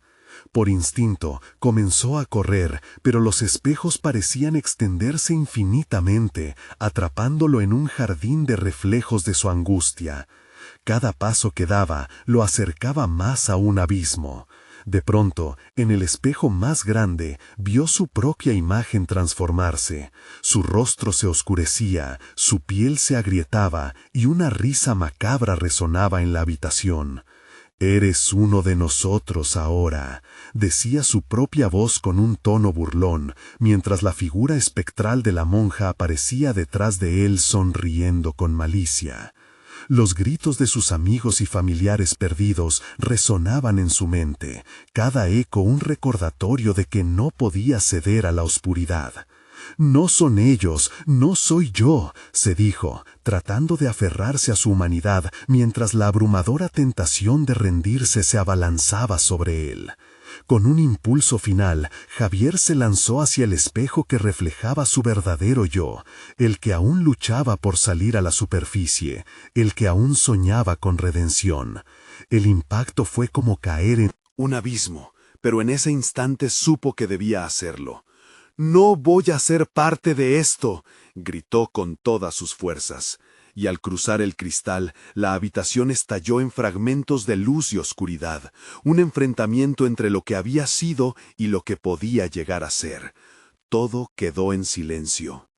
Por instinto, comenzó a correr, pero los espejos parecían extenderse infinitamente, atrapándolo en un jardín de reflejos de su angustia. Cada paso que daba lo acercaba más a un abismo. De pronto, en el espejo más grande, vio su propia imagen transformarse. Su rostro se oscurecía, su piel se agrietaba y una risa macabra resonaba en la habitación. «Eres uno de nosotros ahora», decía su propia voz con un tono burlón, mientras la figura espectral de la monja aparecía detrás de él sonriendo con malicia. Los gritos de sus amigos y familiares perdidos resonaban en su mente, cada eco un recordatorio de que no podía ceder a la oscuridad. «No son ellos, no soy yo», se dijo, tratando de aferrarse a su humanidad mientras la abrumadora tentación de rendirse se abalanzaba sobre él. Con un impulso final, Javier se lanzó hacia el espejo que reflejaba su verdadero yo, el que aún luchaba por salir a la superficie, el que aún soñaba con redención. El impacto fue como caer en Un abismo, pero en ese instante supo que debía hacerlo. «No voy a ser parte de esto», gritó con todas sus fuerzas. Y al cruzar el cristal, la habitación estalló en fragmentos de luz y oscuridad, un enfrentamiento entre lo que había sido y lo que podía llegar a ser. Todo quedó en silencio.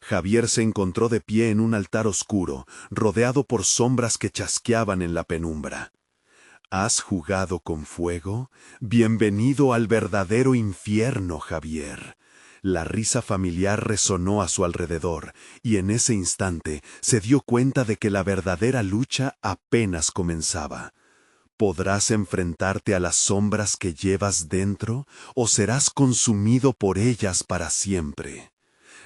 Javier se encontró de pie en un altar oscuro, rodeado por sombras que chasqueaban en la penumbra. ¿Has jugado con fuego? Bienvenido al verdadero infierno, Javier. La risa familiar resonó a su alrededor, y en ese instante se dio cuenta de que la verdadera lucha apenas comenzaba. ¿Podrás enfrentarte a las sombras que llevas dentro, o serás consumido por ellas para siempre?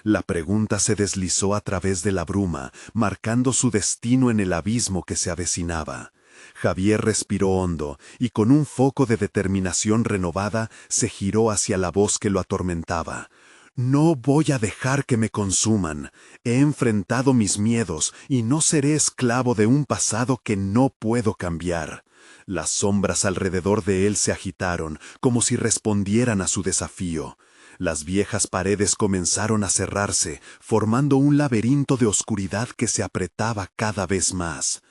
La pregunta se deslizó a través de la bruma, marcando su destino en el abismo que se avecinaba. Javier respiró hondo y con un foco de determinación renovada se giró hacia la voz que lo atormentaba. «No voy a dejar que me consuman. He enfrentado mis miedos y no seré esclavo de un pasado que no puedo cambiar». Las sombras alrededor de él se agitaron, como si respondieran a su desafío. Las viejas paredes comenzaron a cerrarse, formando un laberinto de oscuridad que se apretaba cada vez más.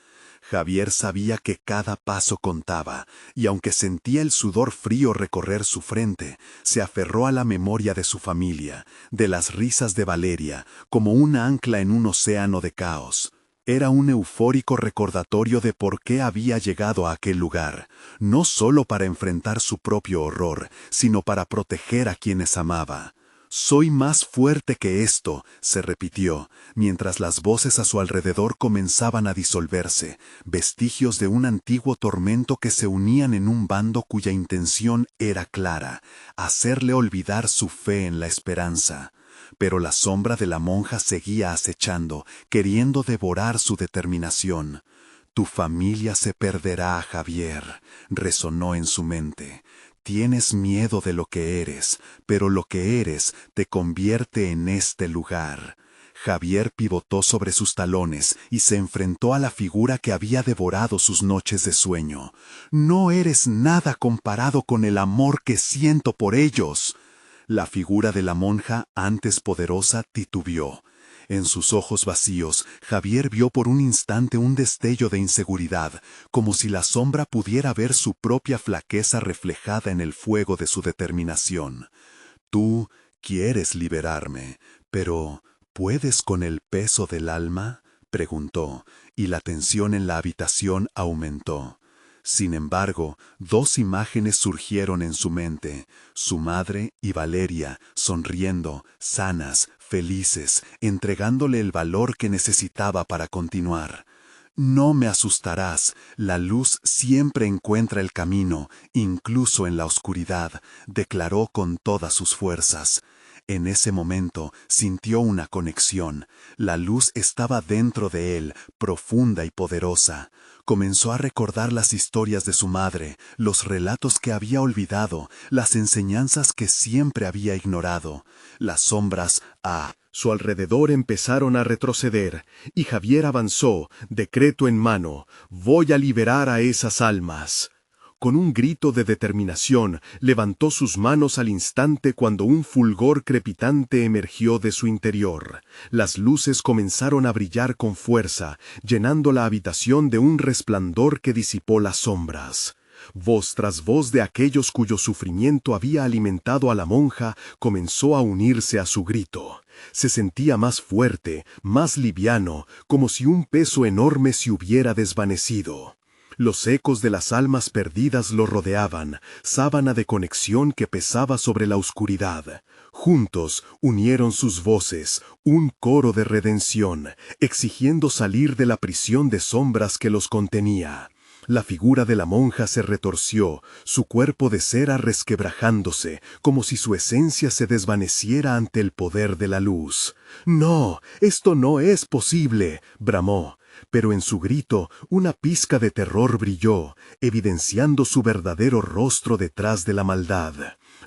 Javier sabía que cada paso contaba, y aunque sentía el sudor frío recorrer su frente, se aferró a la memoria de su familia, de las risas de Valeria, como un ancla en un océano de caos. Era un eufórico recordatorio de por qué había llegado a aquel lugar, no solo para enfrentar su propio horror, sino para proteger a quienes amaba. «Soy más fuerte que esto», se repitió, mientras las voces a su alrededor comenzaban a disolverse, vestigios de un antiguo tormento que se unían en un bando cuya intención era clara, hacerle olvidar su fe en la esperanza. Pero la sombra de la monja seguía acechando, queriendo devorar su determinación. «Tu familia se perderá, Javier», resonó en su mente. «Tienes miedo de lo que eres, pero lo que eres te convierte en este lugar». Javier pivotó sobre sus talones y se enfrentó a la figura que había devorado sus noches de sueño. «No eres nada comparado con el amor que siento por ellos». La figura de la monja, antes poderosa, titubeó. En sus ojos vacíos, Javier vio por un instante un destello de inseguridad, como si la sombra pudiera ver su propia flaqueza reflejada en el fuego de su determinación. «Tú Quieres liberarme, pero ¿puedes con el peso del alma?, preguntó, y la tensión en la habitación aumentó. Sin embargo, dos imágenes surgieron en su mente, su madre y Valeria, sonriendo, sanas, felices, entregándole el valor que necesitaba para continuar. No me asustarás, la luz siempre encuentra el camino, incluso en la oscuridad, declaró con todas sus fuerzas. En ese momento sintió una conexión. La luz estaba dentro de él, profunda y poderosa. Comenzó a recordar las historias de su madre, los relatos que había olvidado, las enseñanzas que siempre había ignorado. Las sombras a su alrededor empezaron a retroceder, y Javier avanzó, decreto en mano: «Voy a liberar a esas almas». Con un grito de determinación, levantó sus manos al instante cuando un fulgor crepitante emergió de su interior. Las luces comenzaron a brillar con fuerza, llenando la habitación de un resplandor que disipó las sombras. Voz tras voz de aquellos cuyo sufrimiento había alimentado a la monja comenzó a unirse a su grito. Se sentía más fuerte, más liviano, como si un peso enorme se hubiera desvanecido. Los ecos de las almas perdidas lo rodeaban, sábana de conexión que pesaba sobre la oscuridad. Juntos unieron sus voces, un coro de redención, exigiendo salir de la prisión de sombras que los contenía. La figura de la monja se retorció, su cuerpo de cera resquebrajándose, como si su esencia se desvaneciera ante el poder de la luz. «No, esto no es posible», bramó. Pero en su grito una pizca de terror brilló, evidenciando su verdadero rostro detrás de la maldad.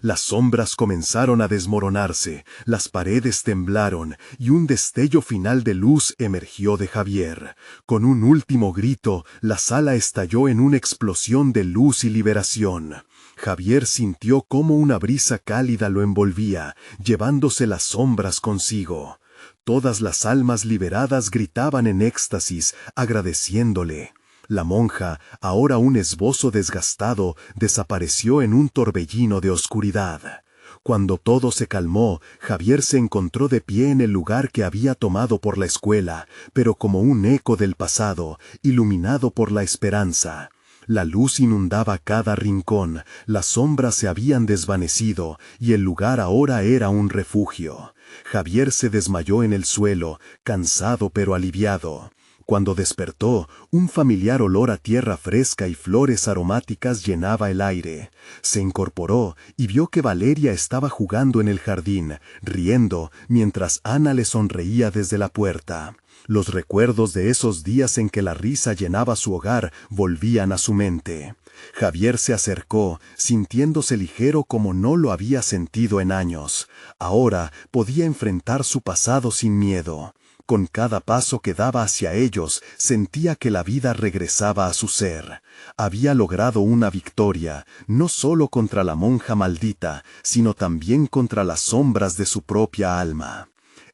Las sombras comenzaron a desmoronarse, las paredes temblaron y un destello final de luz emergió de Javier. Con un último grito, la sala estalló en una explosión de luz y liberación. Javier sintió cómo una brisa cálida lo envolvía, llevándose las sombras consigo. Todas las almas liberadas gritaban en éxtasis, agradeciéndole. La monja, ahora un esbozo desgastado, desapareció en un torbellino de oscuridad. Cuando todo se calmó, Javier se encontró de pie en el lugar que había tomado por la escuela, pero como un eco del pasado, iluminado por la esperanza. La luz inundaba cada rincón, las sombras se habían desvanecido, y el lugar ahora era un refugio. Javier se desmayó en el suelo, cansado pero aliviado. Cuando despertó, un familiar olor a tierra fresca y flores aromáticas llenaba el aire. Se incorporó y vio que Valeria estaba jugando en el jardín, riendo, mientras Ana le sonreía desde la puerta. Los recuerdos de esos días en que la risa llenaba su hogar volvían a su mente. Javier se acercó, sintiéndose ligero como no lo había sentido en años. Ahora podía enfrentar su pasado sin miedo. Con cada paso que daba hacia ellos, sentía que la vida regresaba a su ser. Había logrado una victoria, no solo contra la monja maldita, sino también contra las sombras de su propia alma.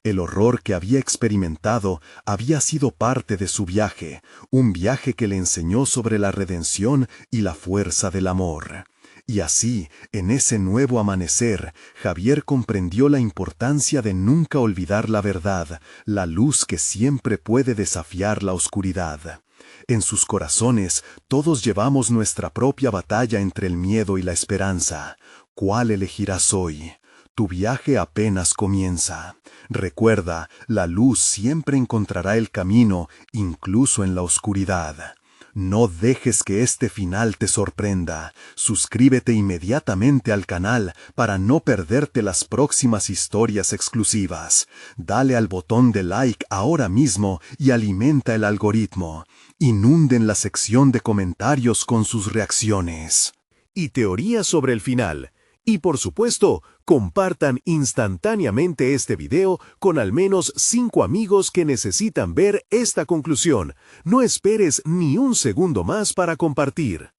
El horror que había experimentado había sido parte de su viaje, un viaje que le enseñó sobre la redención y la fuerza del amor. Y así, en ese nuevo amanecer, Javier comprendió la importancia de nunca olvidar la verdad, la luz que siempre puede desafiar la oscuridad. En sus corazones, todos llevamos nuestra propia batalla entre el miedo y la esperanza. ¿Cuál elegirás hoy? Tu viaje apenas comienza. Recuerda, la luz siempre encontrará el camino, incluso en la oscuridad. No dejes que este final te sorprenda. Suscríbete inmediatamente al canal para no perderte las próximas historias exclusivas. Dale al botón de like ahora mismo y alimenta el algoritmo. Inunden la sección de comentarios con sus reacciones y teorías sobre el final. Y por supuesto, compartan instantáneamente este video con al menos 5 amigos que necesitan ver esta conclusión. No esperes ni un segundo más para compartir.